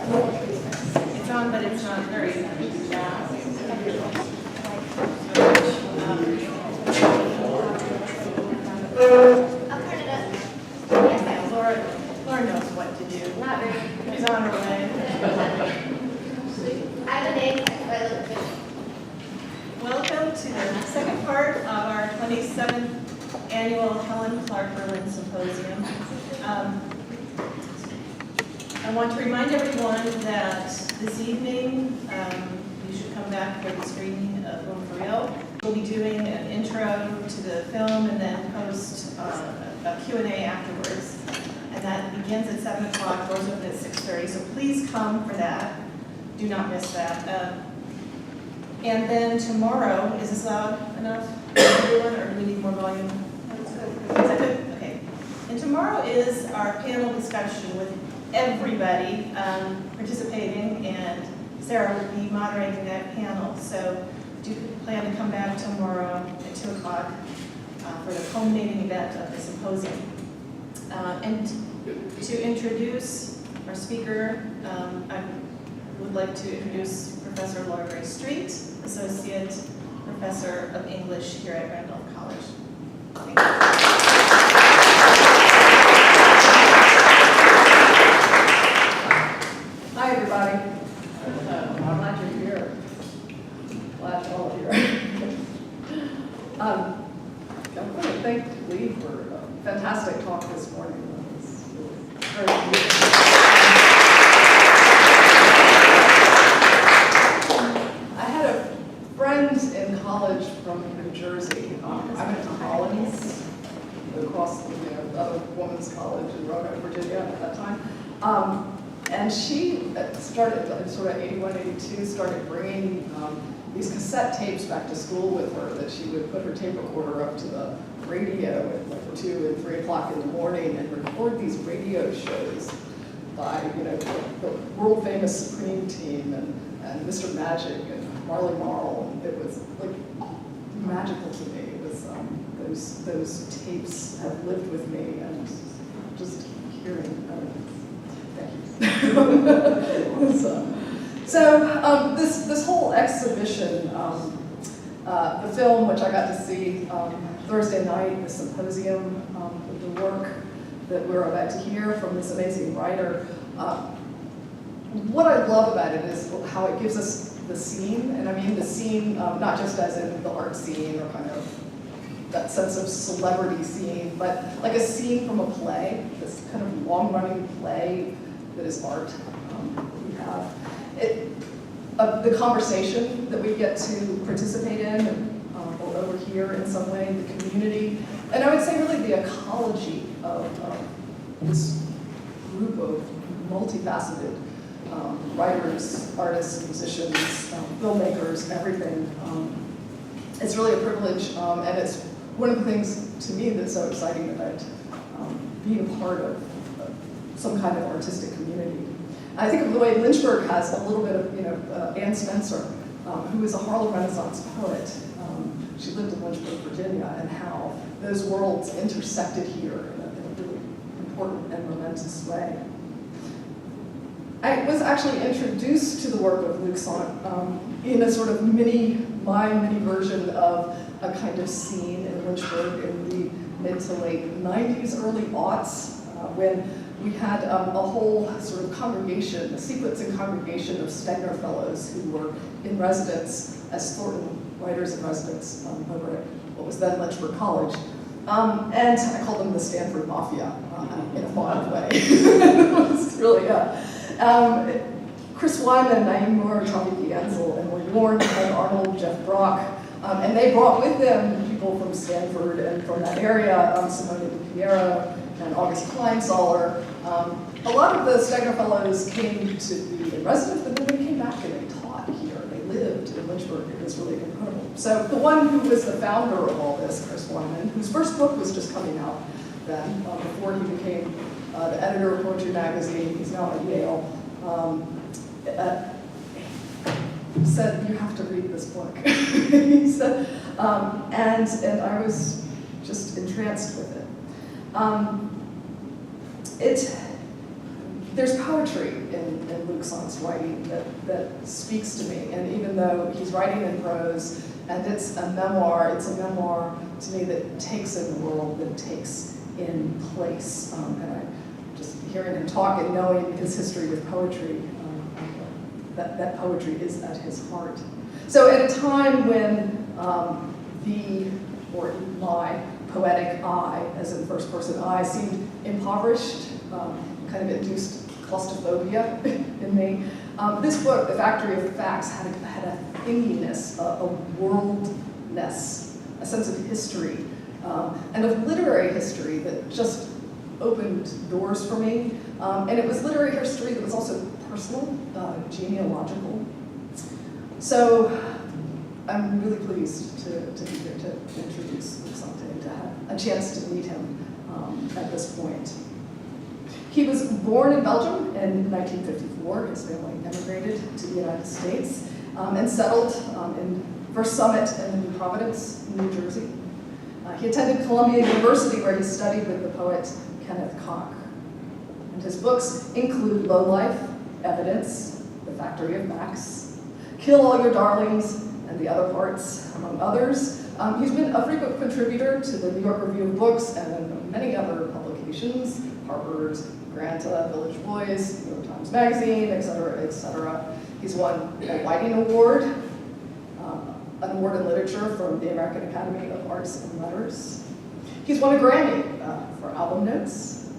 It's on, but it's not very fast. I'll turn it up. Yeah, Laura knows what to do. Not very. She's on her way. I have a name, but I look good. Welcome to the second part of our 27th annual Helen Clark Berlind Symposium. I want to remind everyone that this evening you should come back for the screening of Film for Real. We'll be doing an intro to the film and then post a Q&A afterwards. And that begins at 7 o'clock, doors open at 6:30. So please come for that. Do not miss that. And then tomorrow, is this loud enough for everyone, or do we need more volume? Is that good? Okay. And tomorrow is our panel discussion with everybody participating, and Sarah will be moderating that panel. So do plan to come back tomorrow at 2 o'clock for the culminating event of the symposium. And to introduce our speaker, I would like to introduce Professor Laura Gray Street, Associate Professor of English here at Randolph College. Thank you. Hi, everybody. I'm glad you're here. Glad you're all here. I want to thank Lee for a fantastic talk this morning. It was really very beautiful. I had a friend in college from New Jersey. I went to Collins, across the other women's college in Roanoke, Virginia at that time. And she started, sort of 81, 82, started bringing these cassette tapes back to school with her, that she would put her tape recorder up to the radio at like 2 and 3 o'clock in the morning and record these radio shows by, the world famous Supreme Team and Mr. Magic and Marley Marl. And it was like magical to me. It was those tapes have lived with me, and just hearing. Thank you. So this whole exhibition, the film, which I got to see Thursday night, the symposium, the work that we're about to hear from this amazing writer. What I love about it is how it gives us the scene, and I mean the scene not just as in the art scene or kind of that sense of celebrity scene, but like a scene from a play, this kind of long-running play that is art. We have the conversation that we get to participate in, or overhear in some way, the community, and I would say really the ecology of this group of multifaceted writers, artists, musicians, filmmakers, everything. It's really a privilege, and it's one of the things to me that's so exciting about being a part of some kind of artistic community. I think of the way Lynchburg has a little bit of, Anne Spencer, who is a Harlem Renaissance poet. She lived in Lynchburg, Virginia, and how those worlds intersected here in a really important and momentous way. I was actually introduced to the work of Luc Sante in a sort of mini version of a kind of scene in Lynchburg in the mid to late 90s, early aughts, when we had a whole sort of congregation, a sequencing congregation of Stegner Fellows who were in residence as Thornton Writers in Residence over at what was then Lynchburg College. And I called them the Stanford Mafia in a fond way. It was really, Chris Wyman, Naeem Noor, Tommy Ansel, and Lee Warren, Ed Arnold, Jeff Brock, and they brought with them people from Stanford and from that area, Simone de Piera and August Kleinsaller. A lot of the Stegner Fellows came to be in residence, but then they came back and they taught here. They lived in Lynchburg. It was really incredible. So the one who was the founder of all this, Chris Wyman, whose first book was just coming out then, before he became the editor of Poetry Magazine, he's now at Yale, said, "You have to read this book." He said, and I was just entranced with it. There's poetry in Luc Sante's writing that speaks to me, and even though he's writing in prose, and it's a memoir to me that takes in the world, that takes in place. And I just hearing him talk and knowing his history with poetry, that poetry is at his heart. So at a time when my poetic I, as in first person I, seemed impoverished, kind of induced claustrophobia in me. This book, The Factory of Facts, had a thinginess, a worldness, a sense of history, and of literary history that just opened doors for me. And it was literary history that was also personal, genealogical. So I'm really pleased to be here to introduce Luc Sante and to have a chance to meet him at this point. He was born in Belgium in 1954. His family emigrated to the United States and settled in First Summit and New Providence, New Jersey. He attended Columbia University, where he studied with the poet Kenneth Koch. And his books include Low Life, Evidence, The Factory of Facts, Kill All Your Darlings, and the Other Parts, among others. He's been a frequent contributor to the New York Review of Books and many other publications, Harper's, Granta, Village Voice, New York Times Magazine, et cetera, et cetera. He's won a Whiting Award, an award in literature from the American Academy of Arts and Letters. He's won a Grammy for album notes.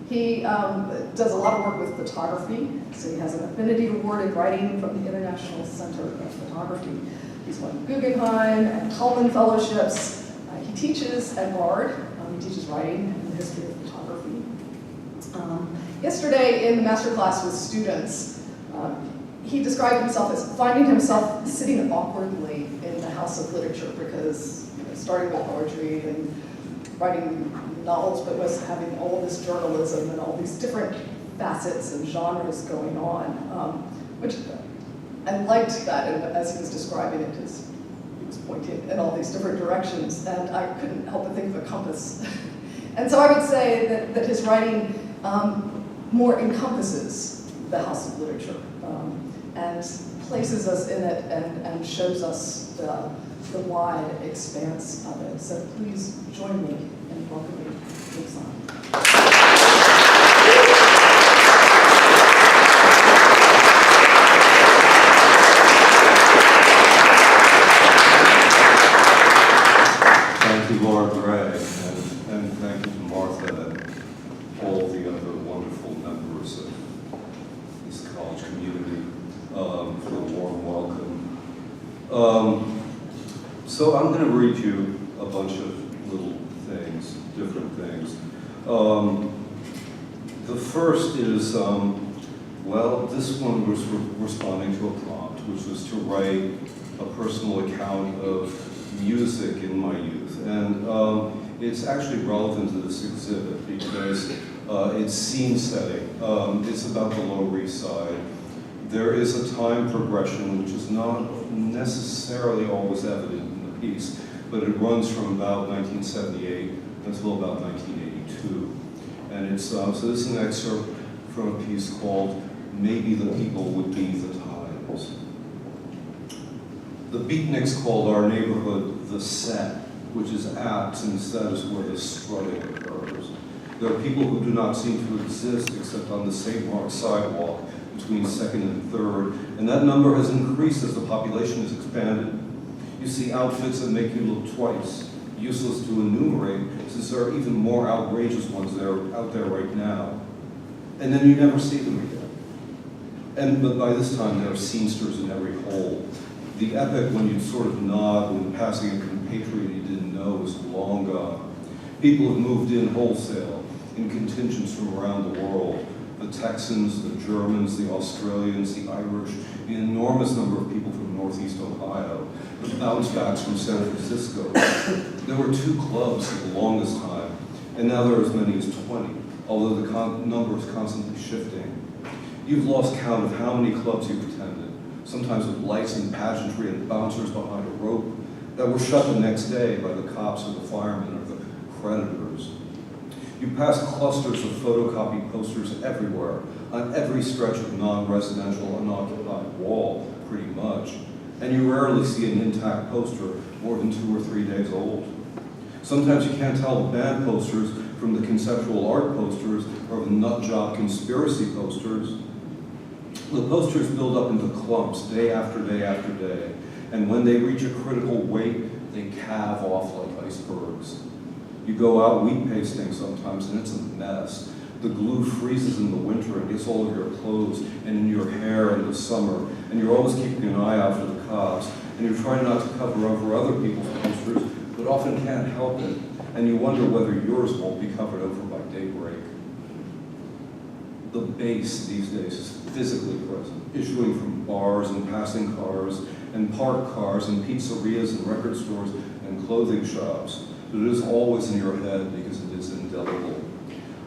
He does a lot of work with photography, so he has an Affinity Award in writing from the International Center of Photography. He's won Guggenheim and Cullman Fellowships. He teaches at Bard. He teaches writing and the history of photography. Yesterday in the master class with students, he described himself as finding himself sitting awkwardly in the house of literature because, starting with poetry and writing novels, but was having all this journalism and all these different facets and genres going on, which I liked that, and as he was describing it, he was pointing in all these different directions, and I couldn't help but think of a compass. And so I would say that his writing more encompasses the house of literature and places us in it and shows us the wide expanse of it. So please join me in welcoming Luc Sante. Thank you, Laura Gray, and thank you to Martha and all the other wonderful members of this college community for the warm welcome. So I'm going to read you a bunch of little things, different things. The first is, well, this one was responding to a prompt, which was to write a personal account of music in my youth. And it's actually relevant to this exhibit because it's scene setting. It's about the Lower East Side. There is a time progression which is not necessarily always evident in the piece, but it runs from about 1978 until about 1982. And it's, so this is an excerpt from a piece called Maybe the People Would Be the Times. The beatniks called our neighborhood the set, which is apt since that is where the strutting occurs. There are people who do not seem to exist except on the St. Mark's sidewalk between 2nd and 3rd, and that number has increased as the population has expanded. You see outfits that make you look twice, useless to enumerate since there are even more outrageous ones that are out there right now. And then you never see them again. But by this time there are scenesters in every hole. The epoch when you'd sort of nod when passing a compatriot you didn't know is long gone. People have moved in wholesale, in contingents from around the world. The Texans, the Germans, the Australians, the Irish, the enormous number of people from Northeast Ohio, the bounce backs from San Francisco. There were 2 clubs for the longest time, and now there are as many as 20, although the number is constantly shifting. You've lost count of how many clubs you've attended, sometimes with lights and pageantry and bouncers behind a rope, that were shut the next day by the cops or the firemen or the creditors. You pass clusters of photocopied posters everywhere, on every stretch of non-residential unoccupied wall, pretty much. And you rarely see an intact poster more than 2 or 3 days old. Sometimes you can't tell the band posters from the conceptual art posters or the nutjob conspiracy posters. The posters build up into clumps day after day after day, and when they reach a critical weight, they calve off like icebergs. You go out wheat pasting sometimes, and it's a mess. The glue freezes in the winter and gets all of your clothes and in your hair in the summer, and you're always keeping an eye out for the cops, and you're trying not to cover over other people's posters, but often can't help it, and you wonder whether yours won't be covered over by daybreak. The base these days is physically present, issuing from bars and passing cars and parked cars and pizzerias and record stores and clothing shops, but it is always in your head because it is indelible.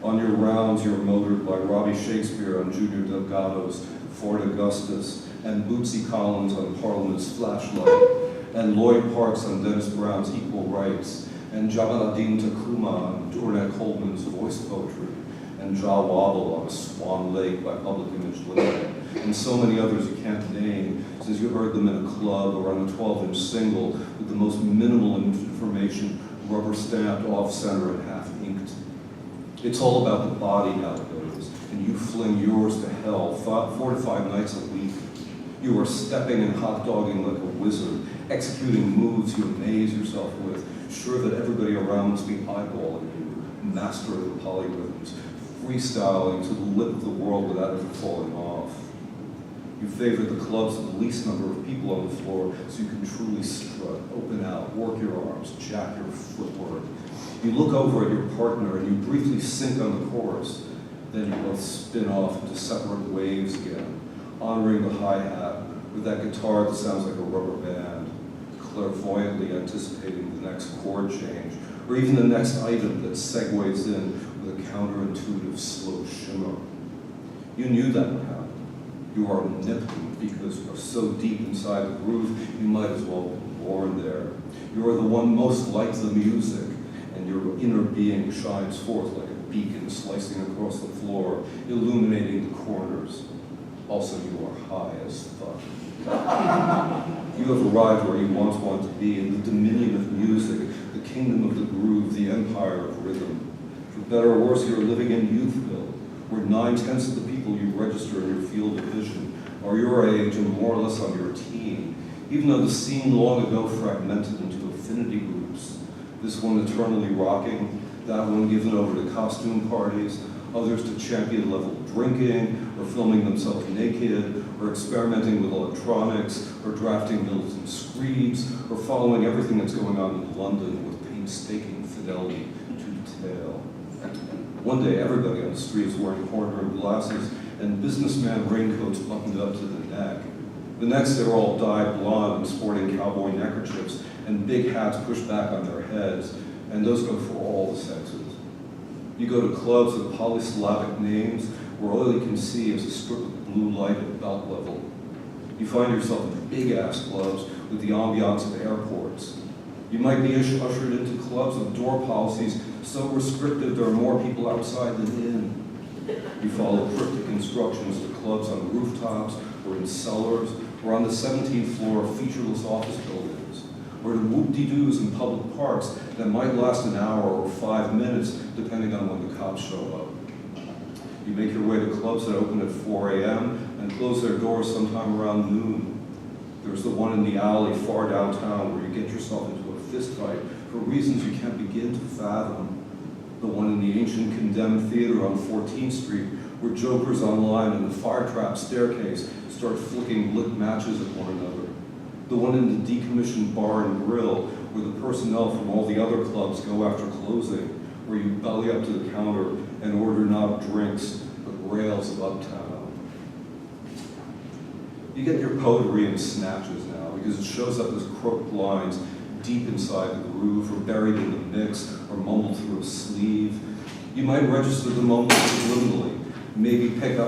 On your rounds, you're motored by Robbie Shakespeare on Junior Delgado's Ford Augustus, and Bootsy Collins on Parliament's Flashlight, and Lloyd Parks on Dennis Brown's Equal Rights, and Jamaluddin Takuma on Dornette Coleman's Voice Poetry, and Ja Wobble on Swan Lake by Public Image Limited, and so many others you can't name, since you heard them in a club or on a 12-inch single with the most minimal information rubber stamped off-center and half-inked. It's all about the body nowadays, and you fling yours to hell 4 to 5 nights a week. You are stepping and hot-dogging like a wizard, executing moves you amaze yourself with, sure that everybody around must be eyeballing you, master of the polyrhythms, freestyling to the lip of the world without ever falling off. You favor the clubs with the least number of people on the floor so you can truly strut, open out, work your arms, jack your footwork. You look over at your partner and you briefly sink on the chorus. Then you both spin off into separate waves again, honoring the hi-hat with that guitar that sounds like a rubber band, clairvoyantly anticipating the next chord change, or even the next item that segues in with a counterintuitive slow shimmer. You knew that would happen. You are omnipotent because you are so deep inside the groove, you might as well be born there. You are the one most like the music, and your inner being shines forth like a beacon slicing across the floor, illuminating the corners. Also, you are high as fuck. You have arrived where you once wanted to be, in the dominion of music, the kingdom of the groove, the empire of rhythm. For better or worse, you are living in Youthville, where 9/10 of the people you register in your field of vision are your age and more or less on your team, even though the scene long ago fragmented into affinity groups. This one eternally rocking, that one given over to costume parties, others to champion-level drinking, or filming themselves naked, or experimenting with electronics, or drafting militant screeds, or following everything that's going on in London with painstaking fidelity to detail. One day, everybody on the street is wearing horn-rimmed glasses and businessman raincoats buttoned up to the neck. The next, they're all dyed blonde and sporting cowboy neckerchiefs and big hats pushed back on their heads, and those go for all the sexes. You go to clubs with polysyllabic names where all you can see is a strip of blue light at belt level. You find yourself in big-ass clubs with the ambiance of airports. You might be ushered into clubs with door policies so restrictive there are more people outside than in. You follow cryptic instructions to clubs on rooftops or in cellars or on the 17th floor of featureless office buildings, or to whoop-de-doos in public parks that might last an hour or 5 minutes depending on when the cops show up. You make your way to clubs that open at 4 a.m. and close their doors sometime around noon. There's the one in the alley far downtown where you get yourself into a fist fight for reasons you can't begin to fathom. The one in the ancient condemned theater on 14th Street where jokers online in the fire trap staircase start flicking lit matches at one another. The one in the decommissioned bar and grill where the personnel from all the other clubs go after closing, where you belly up to the counter and order not drinks, but rails of uptown. You get your poetry in snatches now because it shows up as crooked lines deep inside the groove or buried in the mix or mumbled through a sleeve. You might register the moments subliminally, maybe pick them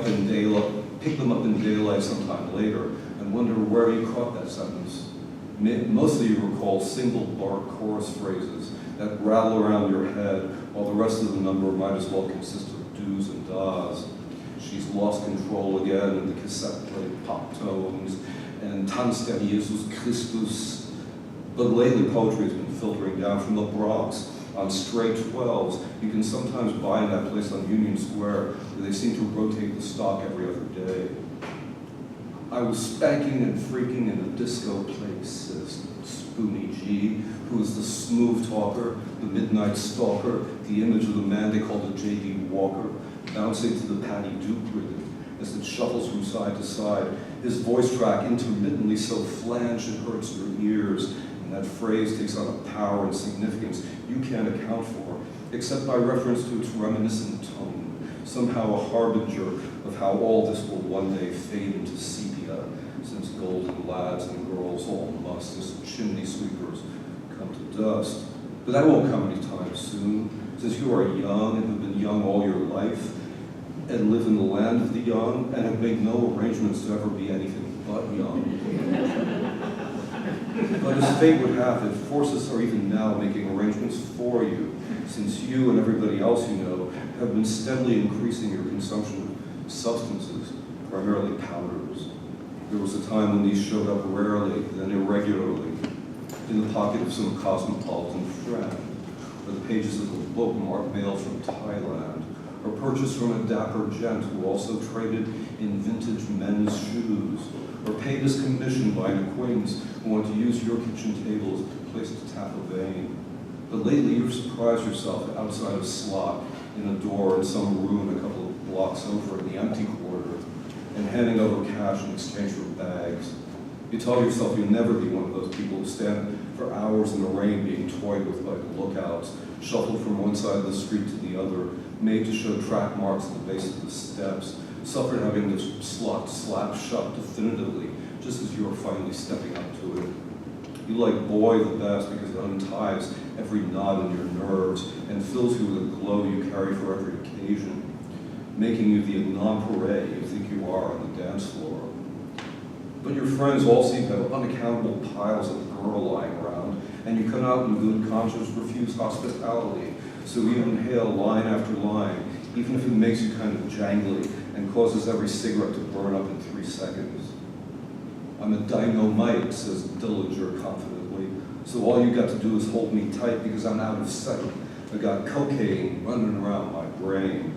up in daylight sometime later and wonder where you caught that sentence. Most of you recall single bar chorus phrases that rattle around your head while the rest of the number might as well consist of do's and da's. She's lost control again, and the cassette played pop tones, and Tanz der Jesus Christus. But lately, poetry has been filtering down from the Bronx on stray 12s. You can sometimes buy in that place on Union Square, where they seem to rotate the stock every other day. I was spanking and freaking in a disco place, says Spoonie G, who is the smooth talker, the midnight stalker, the image of the man they called a J.D. Walker, bouncing to the Patty Duke rhythm as it shuffles from side to side, his voice track intermittently so flanged it hurts your ears, and that phrase takes on a power and significance you can't account for, except by reference to its reminiscent tone, somehow a harbinger of how all this will one day fade into sepia, since golden lads and girls all must, as chimney sweepers, come to dust. But that won't come anytime soon, since you are young and have been young all your life, and live in the land of the young, and have made no arrangements to ever be anything but young. But as fate would have it, forces are even now making arrangements for you, since you and everybody else you know have been steadily increasing your consumption of substances, primarily powders. There was a time when these showed up rarely, then irregularly, in the pocket of some cosmopolitan friend, or the pages of a book marked mail from Thailand, or purchased from a dapper gent who also traded in vintage men's shoes, or paid his commission by an acquaintance who wanted to use your kitchen table as a place to tap a vein. But lately you've surprised yourself outside a slot in a door in some room a couple of blocks over in the empty quarter, and handing over cash in exchange for bags. You tell yourself you'll never be one of those people who stand for hours in the rain being toyed with by the lookouts, shuffled from one side of the street to the other, made to show track marks at the base of the steps, suffered having the slot slapped shut definitively, just as you are finally stepping up to it. You like boy the best because it unties every knot in your nerves and fills you with a glow you carry for every occasion, making you the nonpareil you think you are on the dance floor. But your friends all seem to have unaccountable piles of girl lying around, and you cannot in good conscience refuse hospitality, so you inhale line after line, even if it makes you kind of jangly and causes every cigarette to burn up in 3 seconds. I'm a dynamite, says Dillinger confidently, so all you got to do is hold me tight because I'm out of sight. I got cocaine running around my brain.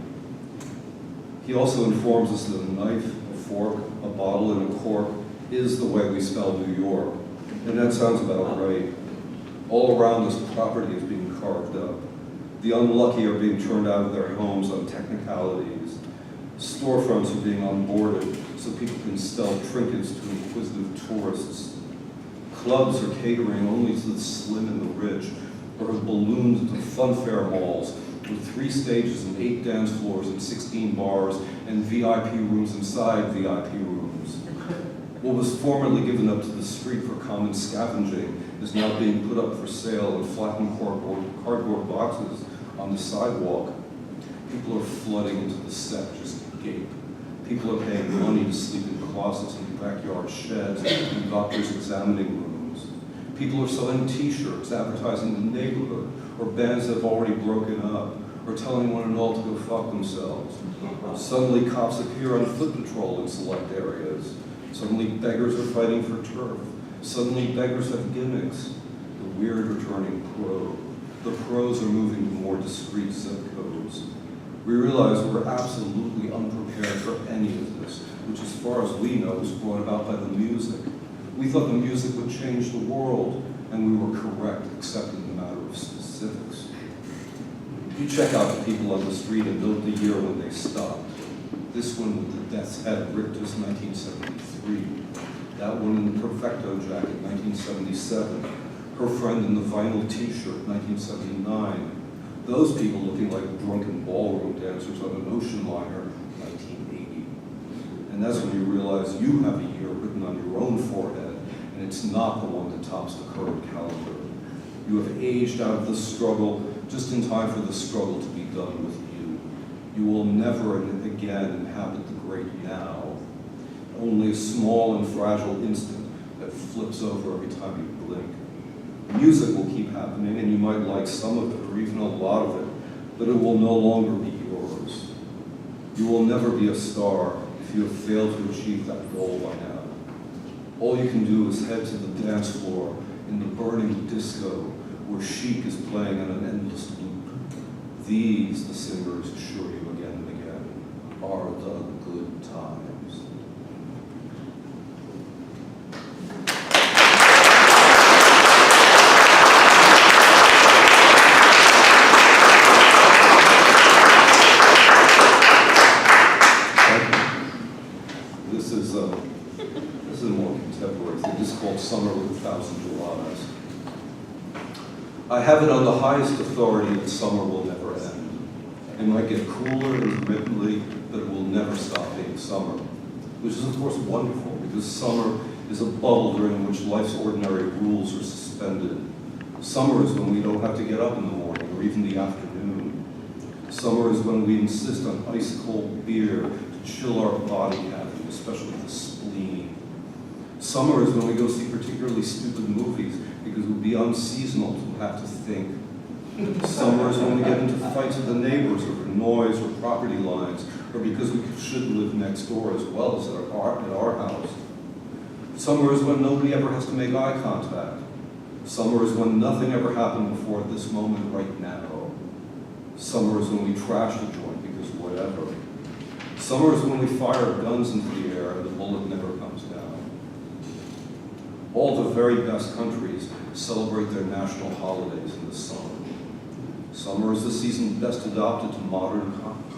He also informs us that a knife, a fork, a bottle, and a cork is the way we spell New York, and that sounds about right. All around us, property is being carved up. The unlucky are being turned out of their homes on technicalities. Storefronts are being unboarded so people can sell trinkets to inquisitive tourists. Clubs are catering only to the slim and the rich, or have ballooned into funfair malls with 3 stages and 8 dance floors and 16 bars and VIP rooms inside VIP rooms. What was formerly given up to the street for common scavenging is now being put up for sale in flattened cardboard boxes on the sidewalk. People are flooding into the set just to gape. People are paying money to sleep in closets and backyard sheds and doctors' examining rooms. People are selling t-shirts advertising the neighborhood, or bands that have already broken up, or telling one and all to go fuck themselves. Suddenly cops appear on foot patrol in select areas. Suddenly beggars are fighting for turf. Suddenly beggars have gimmicks. The weird returning pro. The pros are moving to more discreet zip codes. We realize we're absolutely unprepared for any of this, which as far as we know was brought about by the music. We thought the music would change the world, and we were correct, except in the matter of specifics. You check out the people on the street and note the year when they stopped. This one with the death's head ripped was 1973. That one in the Perfecto jacket, 1977. Her friend in the vinyl t-shirt, 1979. Those people looking like drunken ballroom dancers on an ocean liner, 1980. And that's when you realize you have a year written on your own forehead, and it's not the one that tops the current calendar. You have aged out of the struggle just in time for the struggle to be done with you. You will never again inhabit the great now. Only a small and fragile instant that flips over every time you blink. Music will keep happening, and you might like some of it, or even a lot of it, but it will no longer be yours. You will never be a star if you have failed to achieve that goal by now. All you can do is head to the dance floor in the burning disco where chic is playing on an endless loop. These, the singers assure you again and again, are the good times. This is a more contemporary thing. This is called Summer with 1,000 Julys. I have it on the highest authority that summer will never end. It might get cooler intermittently, but it will never stop being summer. Which is, of course, wonderful, because summer is a bubble during which life's ordinary rules are suspended. Summer is when we don't have to get up in the morning, or even the afternoon. Summer is when we insist on ice-cold beer to chill our body cavity, especially the spleen. Summer is when we go see particularly stupid movies because it would be unseasonal to have to think. Summer is when we get into fights with the neighbors over noise or property lines, or because we should live next door as well as at our house. Summer is when nobody ever has to make eye contact. Summer is when nothing ever happened before at this moment right now. Summer is when we trash the joint because whatever. Summer is when we fire guns into the air and the bullet never comes down. All the very best countries celebrate their national holidays in the summer. Summer is the season best adapted to modern commerce.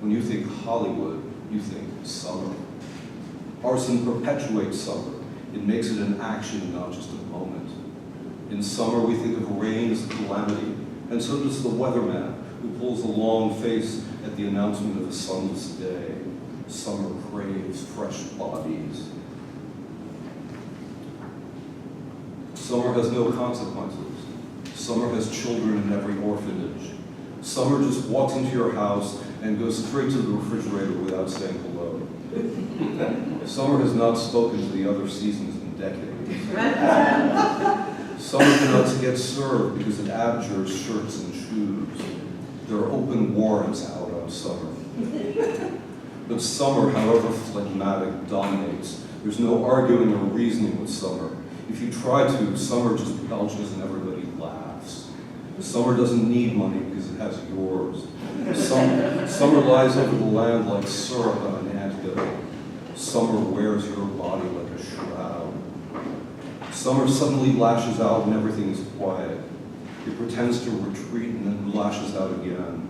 When you think Hollywood, you think summer. Arson perpetuates summer. It makes it an action, not just a moment. In summer, we think of rain as a calamity, and so does the weatherman, who pulls a long face at the announcement of a sunless day. Summer craves fresh bodies. Summer has no consequences. Summer has children in every orphanage. Summer just walks into your house and goes straight to the refrigerator without saying hello. Summer has not spoken to the other seasons in decades. Summer cannot get served because it abjures shirts and shoes. There are open warrants out on summer. But summer, however phlegmatic, dominates. There's no arguing or reasoning with summer. If you try to, summer just belches and everybody laughs. Summer doesn't need money because it has yours. Summer lies over the land like syrup on an anthill. Summer wears your body like a shroud. Summer suddenly lashes out when everything is quiet. It pretends to retreat and then lashes out again.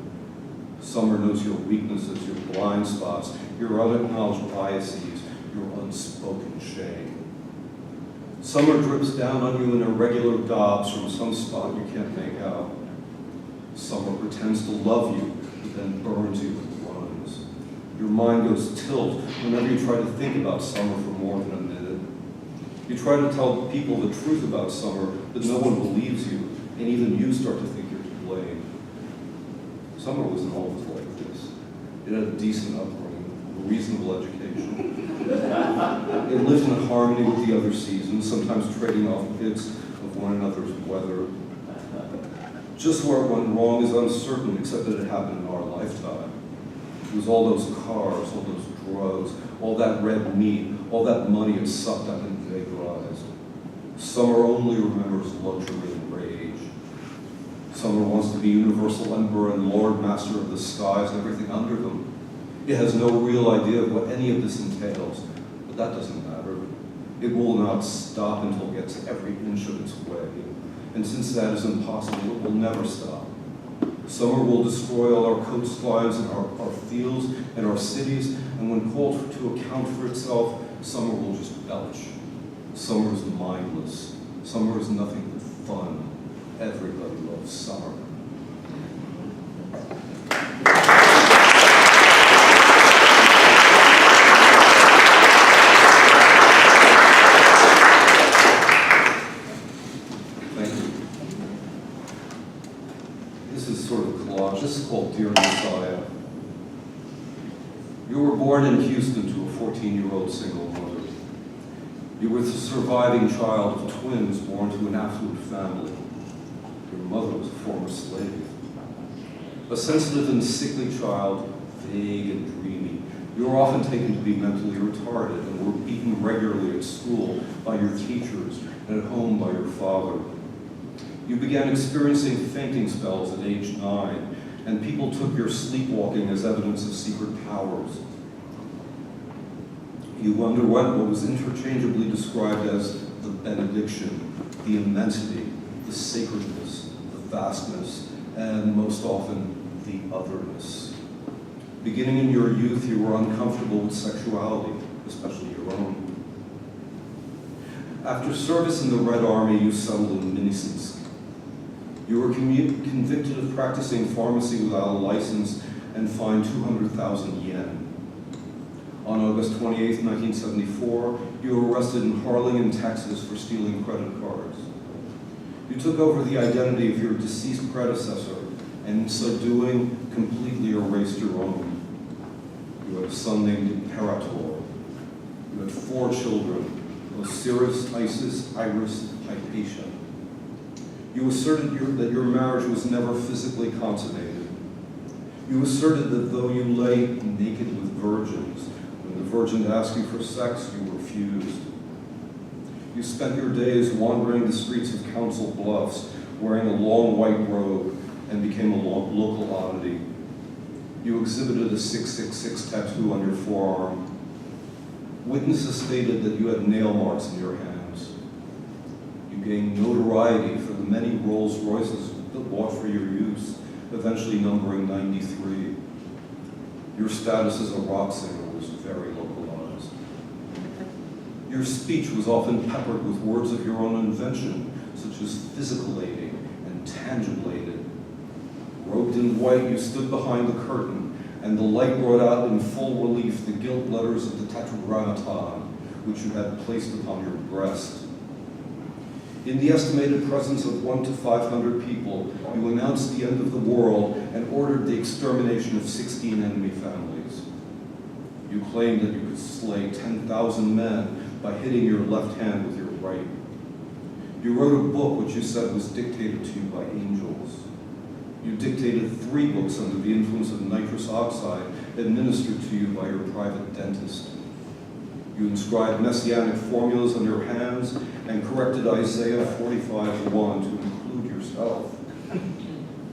Summer knows your weaknesses, your blind spots, your unacknowledged biases, your unspoken shame. Summer drips down on you in irregular dobs from some spot you can't make out. Summer pretends to love you, but then burns you and runs. Your mind goes tilt whenever you try to think about summer for more than a minute. You try to tell people the truth about summer, but no one believes you, and even you start to think you're to blame. Summer wasn't always like this. It had a decent upbringing, a reasonable education. It lived in harmony with the other seasons, sometimes trading off bits of one another's weather. Just where it went wrong is uncertain, except that it happened in our lifetime. It was all those cars, all those drugs, all that red meat, all that money it sucked up and vaporized. Summer only remembers luxury and rage. Summer wants to be universal emperor and lord master of the skies and everything under them. It has no real idea of what any of this entails, but that doesn't matter. It will not stop until it gets every inch of its way. And since that is impossible, it will never stop. Summer will destroy all our coastlines and our fields and our cities, and when called to account for itself, summer will just belch. Summer is mindless. Summer is nothing but fun. Everybody loves summer. This is called Dear Messiah. You were born in Houston to a 14-year-old single mother. You were the surviving child of twins born to an affluent family. Your mother was a former slave. A sensitive and sickly child, vague and dreamy, you were often taken to be mentally retarded and were beaten regularly at school by your teachers and at home by your father. You began experiencing fainting spells at age 9, and people took your sleepwalking as evidence of secret powers. You underwent what was interchangeably described as the benediction, the immensity, the sacredness, the vastness, and most often, the otherness. Beginning in your youth, you were uncomfortable with sexuality, especially your own. After service in the Red Army, you settled in Minnesinsk. You were convicted of practicing pharmacy without a license and fined 200,000 yen. On August 28, 1974, you were arrested in Harlingen, Texas for stealing credit cards. You took over the identity of your deceased predecessor and in so doing, completely erased your own. You had a son named Imperator. You had 4 children, Osiris, Isis, Iris, Hypatia. You asserted that your marriage was never physically consummated. You asserted that though you lay naked with virgins, when the virgin asked you for sex, you refused. You spent your days wandering the streets of Council Bluffs, wearing a long white robe, and became a local oddity. You exhibited a 666 tattoo on your forearm. Witnesses stated that you had nail marks in your hands. You gained notoriety for the many Rolls Royces bought for your use, eventually numbering 93. Your status as a rock singer was very localized. Your speech was often peppered with words of your own invention, such as physicalating and tangibilated. Robed in white, you stood behind the curtain, and the light brought out in full relief the gilt letters of the Tetragrammaton, which you had placed upon your breast. In the estimated presence of 1 to 500 people, you announced the end of the world and ordered the extermination of 16 enemy families. You claimed that you could slay 10,000 men by hitting your left hand with your right. You wrote a book which you said was dictated to you by angels. You dictated 3 books under the influence of nitrous oxide administered to you by your private dentist. You inscribed messianic formulas on your hands and corrected Isaiah 45:1 to include yourself.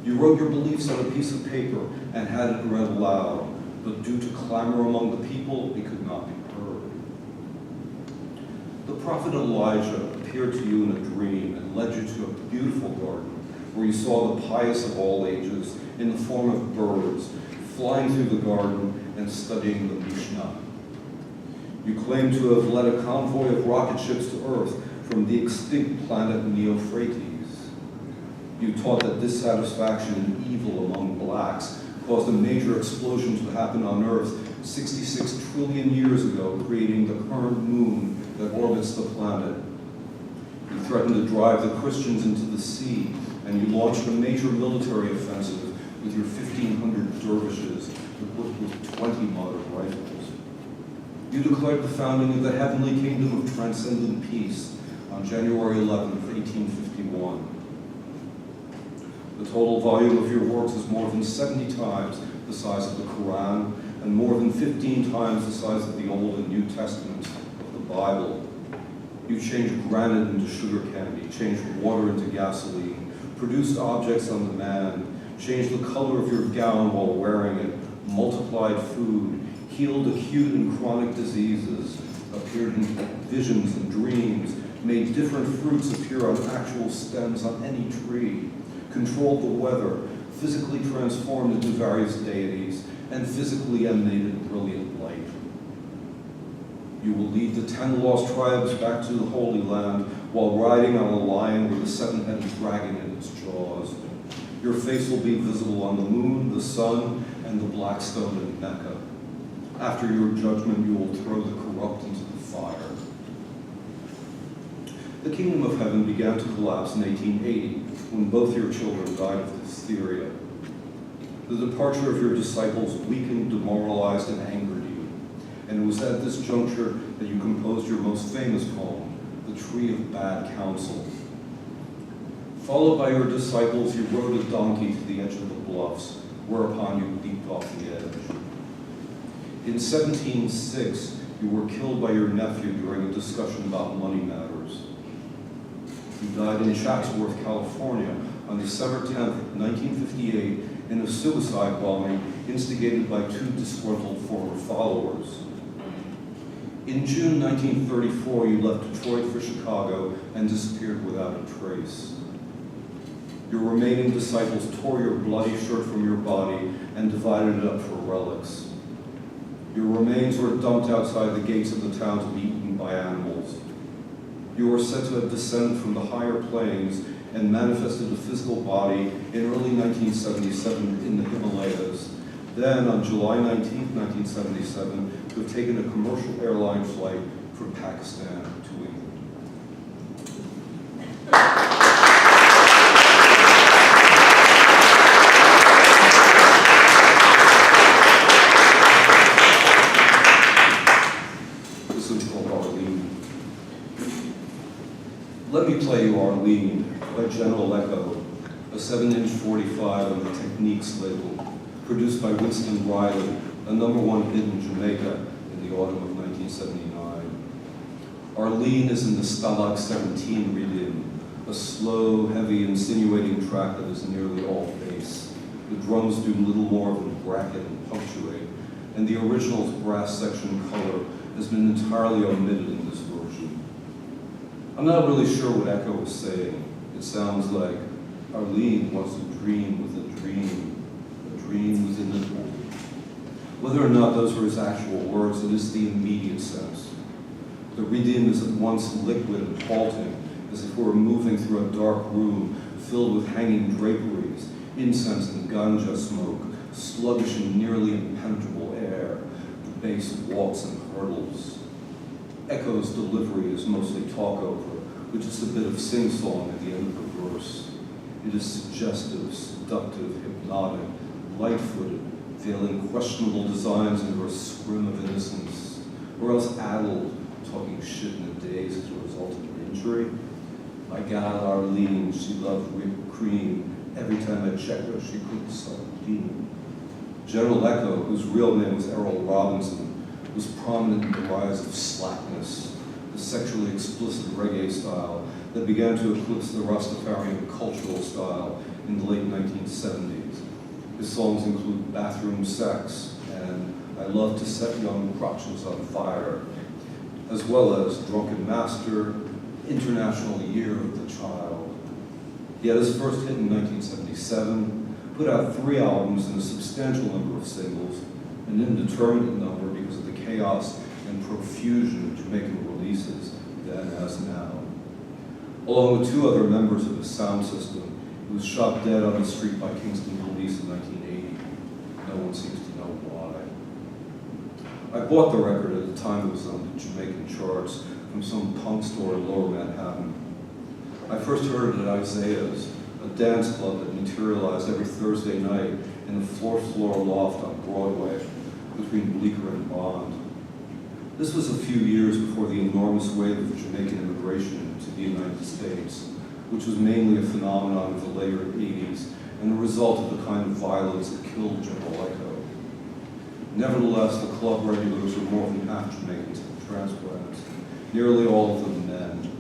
You wrote your beliefs on a piece of paper and had it read aloud, but due to clamor among the people, it could not be heard. The prophet Elijah appeared to you in a dream and led you to a beautiful garden where you saw the pious of all ages in the form of birds flying through the garden and studying the Mishnah. You claim to have led a convoy of rocket ships to Earth from the extinct planet Neophrates. You taught that dissatisfaction and evil among blacks caused a major explosion to happen on Earth 66 trillion years ago, creating the current moon that orbits the planet. You threatened to drive the Christians into the sea, and you launched a major military offensive with your 1,500 dervishes equipped with 20 modern rifles. You declared the founding of the heavenly kingdom of transcendent peace on January 11, 1851. The total volume of your works is more than 70 times the size of the Quran and more than 15 times the size of the Old and New Testaments of the Bible. You changed granite into sugar candy, changed water into gasoline, produced objects on demand, changed the color of your gown while wearing it, multiplied food, healed acute and chronic diseases, appeared in visions and dreams, made different fruits appear on actual stems on any tree, controlled the weather, physically transformed into various deities, and physically emanated brilliant light. You will lead the 10 lost tribes back to the Holy Land while riding on a lion with a 7-headed dragon in its jaws. Your face will be visible on the moon, the sun, and the black stone in Mecca. After your judgment, you will throw the corrupt into the fire. The kingdom of heaven began to collapse in 1880, when both your children died of diphtheria. The departure of your disciples weakened, demoralized, and angered you. And it was at this juncture that you composed your most famous poem, The Tree of Bad Counsel. Followed by your disciples, you rode a donkey to the edge of the bluffs, whereupon you leaped off the edge. In 1706, you were killed by your nephew during a discussion about money matters. You died in Chatsworth, California on December 10, 1958, in a suicide bombing instigated by two disgruntled former followers. In June 1934, you left Detroit for Chicago and disappeared without a trace. Your remaining disciples tore your bloody shirt from your body and divided it up for relics. Your remains were dumped outside the gates of the town to be eaten by animals. You were said to have descended from the higher planes and manifested a physical body in early 1977 in the Himalayas. Then, on July 19, 1977, to have taken a commercial airline flight from Pakistan to England. This is called Arlene. Let Me Play You Arlene by General Echo, a 7-inch 45 on the Techniques label, produced by Winston Riley, a #1 hit in Jamaica in the autumn of 1979. Arlene is in the Stalag 17 read-in, a slow, heavy, insinuating track that is nearly all bass. The drums do little more than bracket and punctuate, and the original's brass section color has been entirely omitted in this version. I'm not really sure what Echo is saying. It sounds like Arlene wants to dream with a dream within a dream. Whether or not those were his actual words, it is the immediate sense. The redeem is at once liquid and halting, as if we were moving through a dark room filled with hanging draperies, incense and ganja smoke, sluggish and nearly impenetrable air. The bass walks and hurdles. Echo's delivery is mostly talk-over, with just a bit of sing-song at the end of the verse. It is suggestive, seductive, hypnotic, light-footed, veiling questionable designs into a scrim of innocence, or else addled, talking shit in a daze as a result of an injury. My gal Arlene, she loved whipped cream. Every time I checked her, she cooked sardine. General Echo, whose real name was Errol Robinson, was prominent in the rise of slackness, the sexually explicit reggae style that began to eclipse the Rastafarian cultural style in the late 1970s. His songs include Bathroom Sex and I Love to Set Young Crotches on Fire, as well as Drunken Master, International Year of the Child. He had his first hit in 1977, put out 3 albums and a substantial number of singles, an indeterminate number because of the chaos and profusion of Jamaican releases then as now. Along with 2 other members of his sound system, he was shot dead on the street by Kingston police in 1980. No one seems to know why. I bought the record at the time it was on the Jamaican charts from some punk store in Lower Manhattan. I first heard it at Isaiah's, a dance club that materialized every Thursday night in the fourth-floor loft on Broadway between Bleecker and Bond. This was a few years before the enormous wave of Jamaican immigration to the United States, which was mainly a phenomenon of the later 80s and a result of the kind of violence that killed General Echo. Nevertheless, the club regulars were more than half Jamaicans and transplants, nearly all of them men.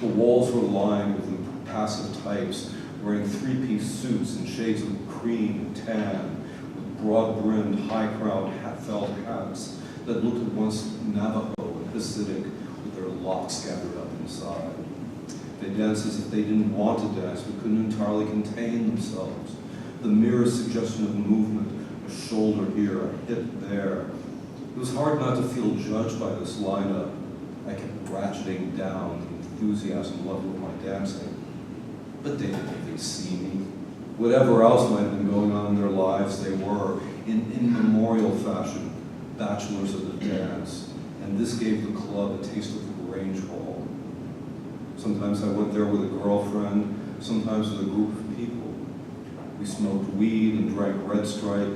The walls were lined with impassive types wearing 3-piece suits in shades of cream and tan, with broad-brimmed, high-crowned felt hats that looked at once Navajo and Hasidic with their locks gathered up inside. They danced as if they didn't want to dance but couldn't entirely contain themselves. The merest suggestion of movement, a shoulder here, a hip there. It was hard not to feel judged by this lineup. I kept ratcheting down the enthusiasm level of my dancing. But they didn't even see me. Whatever else might have been going on in their lives, they were, in immemorial fashion, bachelors of the dance. And this gave the club a taste of the Grange Hall. Sometimes I went there with a girlfriend, sometimes with a group of people. We smoked weed and drank Red Stripe,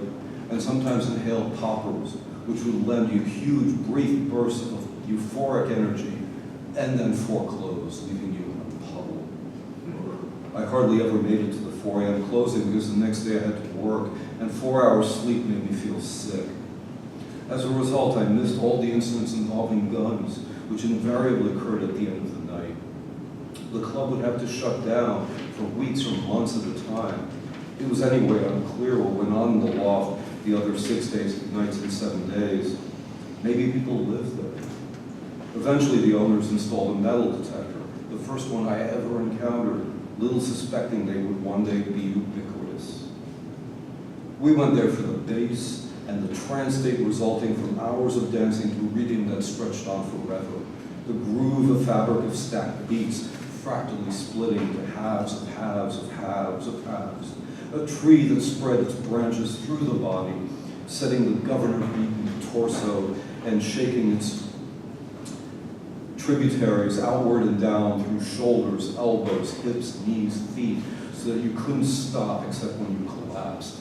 and sometimes inhaled poppers, which would lend you huge, brief bursts of euphoric energy, and then foreclose, leaving you in a puddle. I hardly ever made it to the 4 a.m. closing because the next day I had to work, and 4 hours sleep made me feel sick. As a result, I missed all the incidents involving guns, which invariably occurred at the end of the night. The club would have to shut down for weeks or months at a time. It was anyway unclear what went on in the loft the other 6 days, nights and 7 days. Maybe people lived there. Eventually, the owners installed a metal detector, the first one I ever encountered, little suspecting they would one day be ubiquitous. We went there for the bass and the trance state resulting from hours of dancing to rhythm that stretched on forever. The groove, a fabric of stacked beats, fractally splitting into halves of halves of halves of halves. A tree that spread its branches through the body, setting the governor-beaten torso and shaking its tributaries outward and down through shoulders, elbows, hips, knees, feet, so that you couldn't stop except when you collapsed.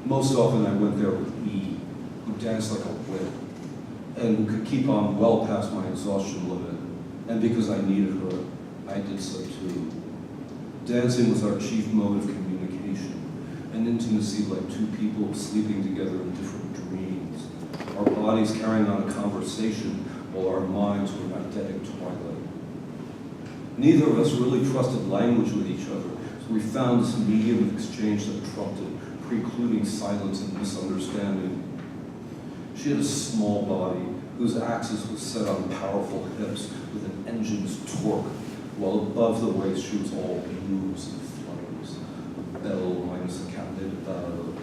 Most often I went there with E, who danced like a whip, and who could keep on well past my exhaustion limit. And because I needed her, I did so too. Dancing was our chief mode of communication, an intimacy like two people sleeping together in different dreams, our bodies carrying on a conversation while our minds were in eidetic twilight. Neither of us really trusted language with each other, so we found this medium of exchange that trumped it, precluding silence and misunderstanding. She had a small body whose axis was set on powerful hips with an engine's torque, while above the waist she was all blues and flames, belle minus a captive belle.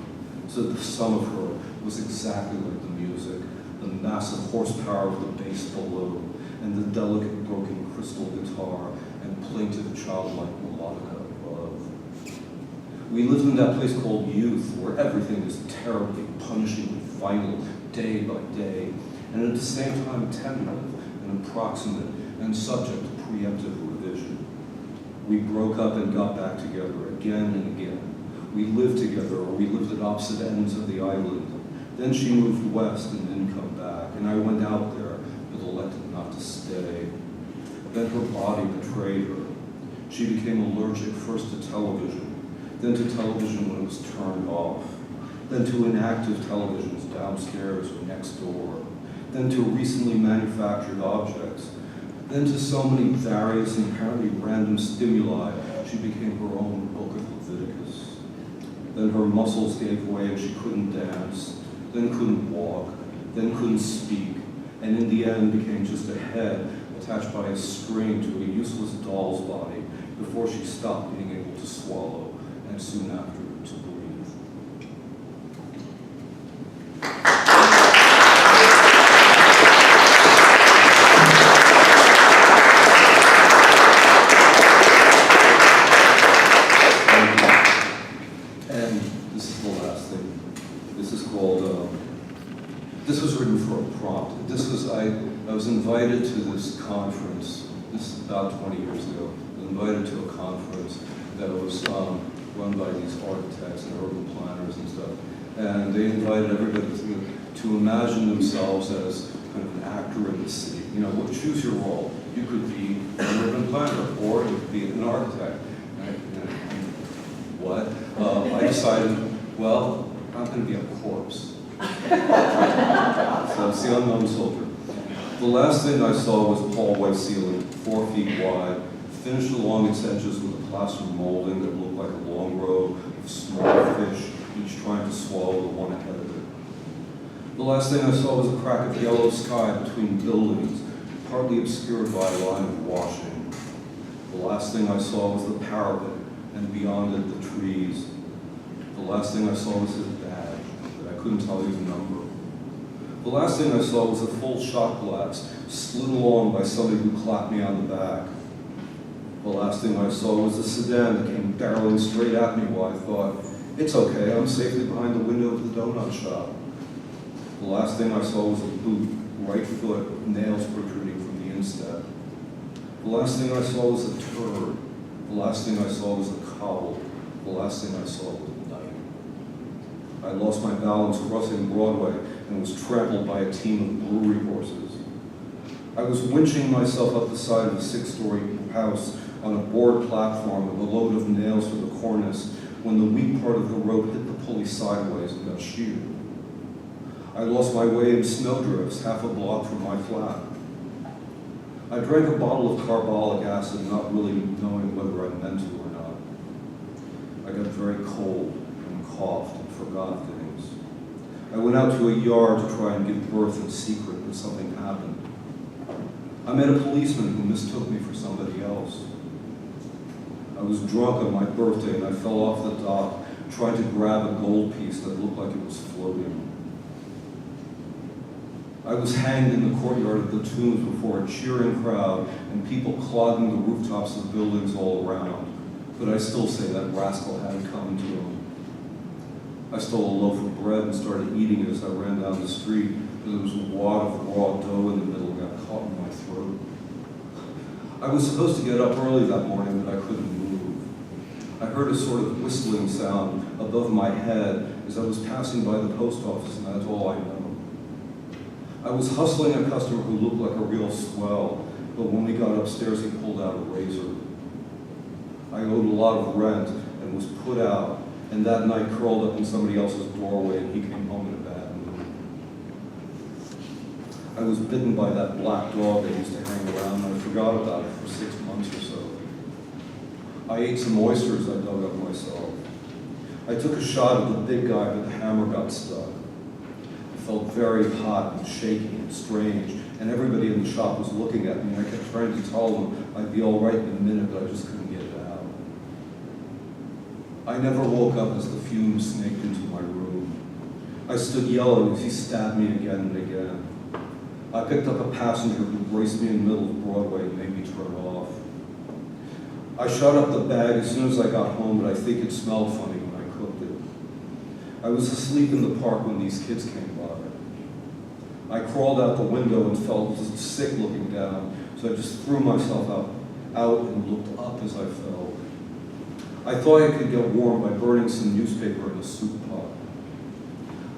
So the sum of her was exactly like the music, the massive horsepower of the bass below, and the delicate broken crystal guitar and plaintive childlike melodica above. We lived in that place called youth, where everything is terribly, punishingly vital, day by day, and at the same time tentative and approximate and subject to preemptive revision. We broke up and got back together again and again. We lived together, or we lived at opposite ends of the island. Then she moved west and didn't come back, and I went out there, but elected not to stay. Then her body betrayed her. She became allergic first to television, then to television when it was turned off, then to inactive televisions downstairs or next door, then to recently manufactured objects, then to so many various and apparently random stimuli, she became her own book of Leviticus. Then her muscles gave way and she couldn't dance, then couldn't walk, then couldn't speak, and in the end became just a head attached by a string to a useless doll's body before she stopped being able to swallow and soon after to breathe. And this is the last thing. This is called, this was written for a prompt. This was, I was invited to this conference, this is about 20 years ago. I was invited to a conference that was run by these architects and urban planners and stuff. And they invited everybody to imagine themselves as kind of an actor in the city. You know, choose your role. You could be an urban planner, or you could be an architect. Right? What? I decided, well, I'm going to be a corpse. So it's the unknown soldier. The last thing I saw was a hallway ceiling, 4 feet wide, finished along its edges with a plaster molding that looked like a long row of small fish, each trying to swallow the one ahead of it. The last thing I saw was a crack of yellow sky between buildings, partly obscured by a line of washing. The last thing I saw was the parapet, and beyond it the trees. The last thing I saw was his badge, but I couldn't tell you the number. The last thing I saw was a full shot glass, slid along by somebody who clapped me on the back. The last thing I saw was a sedan that came barreling straight at me while I thought, it's okay, I'm safely behind the window of the donut shop. The last thing I saw was a boot, right foot, nails protruding from the instep. The last thing I saw was a turd. The last thing I saw was a cowl. The last thing I saw was a knife. I lost my balance crossing Broadway and was trampled by a team of brewery horses. I was winching myself up the side of a 6-story house on a board platform with a load of nails for the cornice when the weak part of the rope hit the pulley sideways and got sheared. I lost my way in snowdrifts half a block from my flat. I drank a bottle of carbolic acid, not really knowing whether I meant to or not. I got very cold and coughed and forgot things. I went out to a yard to try and give birth in secret, but something happened. I met a policeman who mistook me for somebody else. I was drunk on my birthday and I fell off the dock trying to grab a gold piece that looked like it was floating. I was hanged in the courtyard of the Tombs before a cheering crowd and people clogging the rooftops of buildings all around. But I still say that rascal had it coming to him. I stole a loaf of bread and started eating it as I ran down the street, but there was a wad of raw dough in the middle and got caught in my throat. I was supposed to get up early that morning, but I couldn't move. I heard a sort of whistling sound above my head as I was passing by the post office, and that's all I know. I was hustling a customer who looked like a real swell, but when we got upstairs, he pulled out a razor. I owed a lot of rent and was put out, and that night curled up in somebody else's doorway, and he came home in a bad mood. I was bitten by that black dog that used to hang around, and I forgot about it for 6 months or so. I ate some oysters I dug up myself. I took a shot at the big guy, but the hammer got stuck. It felt very hot and shaky and strange, and everybody in the shop was looking at me, and I kept trying to tell them I'd be all right in a minute, but I just couldn't get it out. I never woke up as the fumes snaked into my room. I stood yelling as he stabbed me again and again. I picked up a passenger who braced me in the middle of Broadway and made me turn off. I shot up the bag as soon as I got home, but I think it smelled funny when I cooked it. I was asleep in the park when these kids came by. I crawled out the window and felt sick looking down, so I just threw myself out and looked up as I fell. I thought I could get warm by burning some newspaper in a soup pot.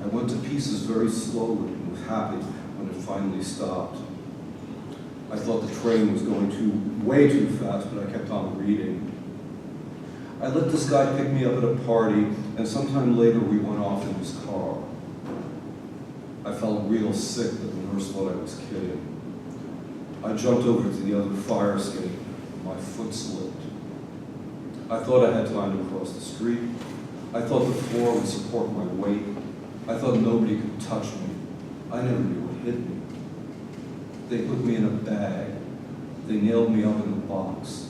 I went to pieces very slowly and was happy when it finally stopped. I thought the train was going way too fast, but I kept on reading. I let this guy pick me up at a party, and sometime later we went off in his car. I felt real sick, but the nurse thought I was kidding. I jumped over to the other fire escape, and my foot slipped. I thought I had time to cross the street. I thought the floor would support my weight. I thought nobody could touch me. I never knew what hit me. They put me in a bag. They nailed me up in a box.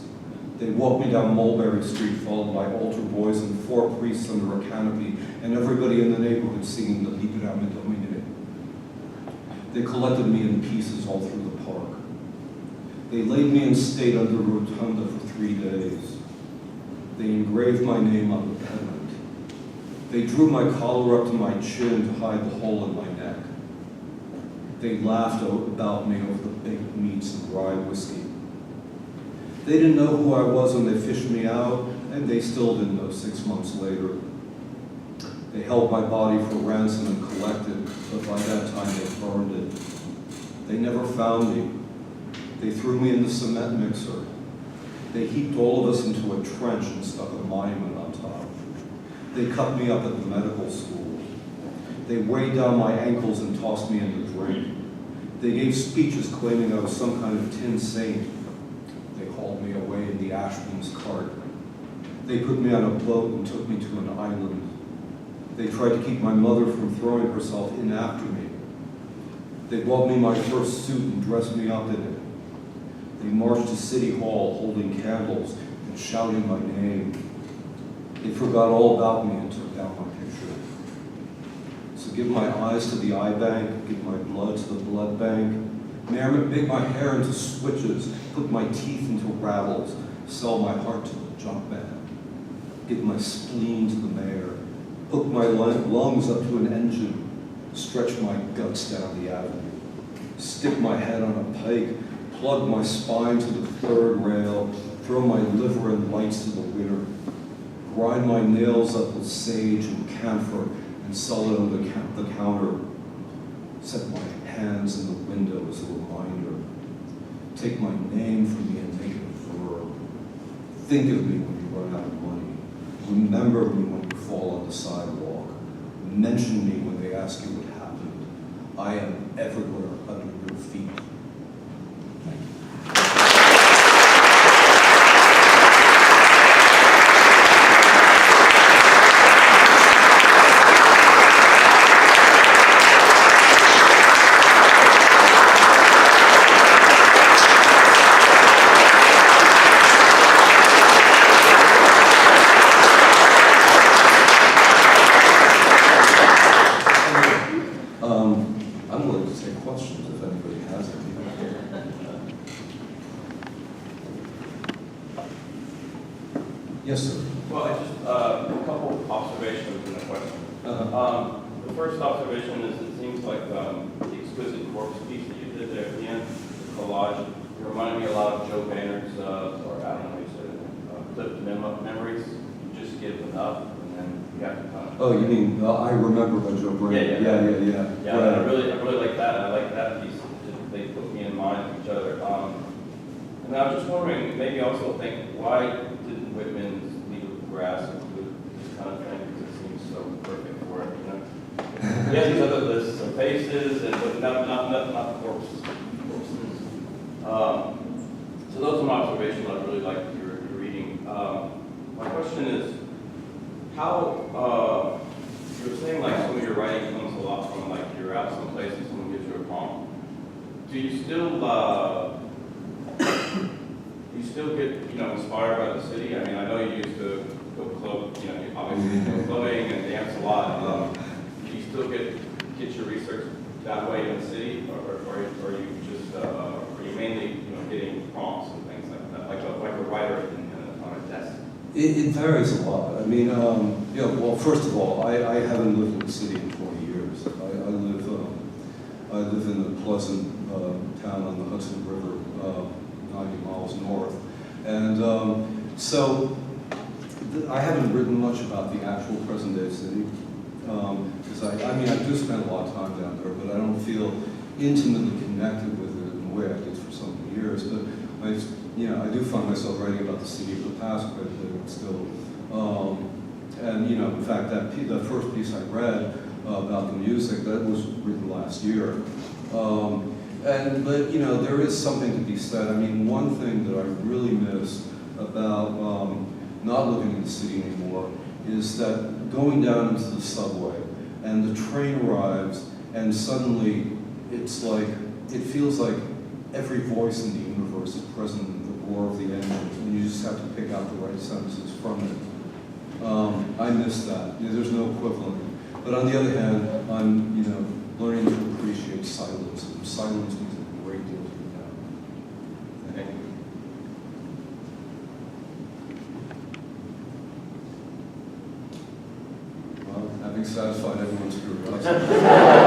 They walked me down Mulberry Street, followed by altar boys and 4 priests under a canopy, and everybody in the neighborhood singing the Libera Me Domine. They collected me in pieces all through the park. They laid me in state under a rotunda for 3 days. They engraved my name on the pennant. They drew my collar up to my chin to hide the hole in my neck. They laughed about me over the baked meats and rye whiskey. They didn't know who I was when they fished me out, and they still didn't know 6 months later. They held my body for ransom and collected, but by that time they burned it. They never found me. They threw me in the cement mixer. They heaped all of us into a trench and stuck a monument on top. They cut me up at the medical school. They weighed down my ankles and tossed me in the drink. They gave speeches claiming I was some kind of tin saint. They hauled me away in the Ashman's cart. They put me on a boat and took me to an island. They tried to keep my mother from throwing herself in after me. They bought me my first suit and dressed me up in it. They marched to City Hall holding candles and shouting my name. They forgot all about me and took down my picture. So give my eyes to the eye bank, give my blood to the blood bank, make my hair into switches, put my teeth into rattles, sell my heart to the junk man, give my spleen to the mayor, hook my lungs up to an engine, stretch my guts down the avenue, stick my head on a pike, plug my spine to the third rail, throw my liver and lights to the winter, grind my nails up with sage and camphor and sell it on the counter, set my hands in the window as a reminder, take my name from me and make it a verb, Think of me when you run out of money. Remember me when you fall on the sidewalk. Mention me when they ask you what happened. I am everywhere under your feet. Thank you. I'm willing to take questions if anybody has any. Yes, sir. Well, I just, a couple observations and a question. The first observation is it seems like the exquisite corpse piece that you did there at the end, the collage, it reminded me a lot of Joe Baner's, or I don't know how you said it, clipped memories. You just give them up and then you have to kind of. Oh, you mean I Remember by Joe Brand? Yeah. Yeah. Yeah, Right. I really like that, and I like that piece. They put me in mind of each other. And I was just wondering, maybe also think, why didn't Whitman leave with grass and with this kind of thing? Because it seems so perfect for it, you know? He has these other lists of faces, and but not corpses. So those are my observations. I really like your reading. My question is, how you were saying like some of your writing comes a lot from like you're out someplace and someone gives you a prompt. Do you still get inspired by the city? I mean, I know you used to go club, you obviously go clubbing and dance a lot. Do you still get your research that way in the city, or are you just are you mainly getting prompts and things like that, like a writer on a desk? It varies a lot. I mean, well, first of all, I haven't lived in the city in 20 years. I live in a pleasant town on the Hudson River, 90 miles north. And so I haven't written much about the actual present-day city. Because I do spend a lot of time down there, but I don't feel intimately connected with it in the way I did for so many years. But I do find myself writing about the city of the past quite a bit still. In fact, that first piece I read about the music, that was written last year. But there is something to be said. I mean, one thing that I really miss about not living in the city anymore is that going down into the subway and the train arrives and suddenly it feels like every voice in the universe is present in the roar of the engine, and you just have to pick out the right sentences from it. I miss that. There's no equivalent. But on the other hand, I'm learning to appreciate silence. And silence means a great deal to me now. Thank you. Well, having satisfied everyone's curiosity.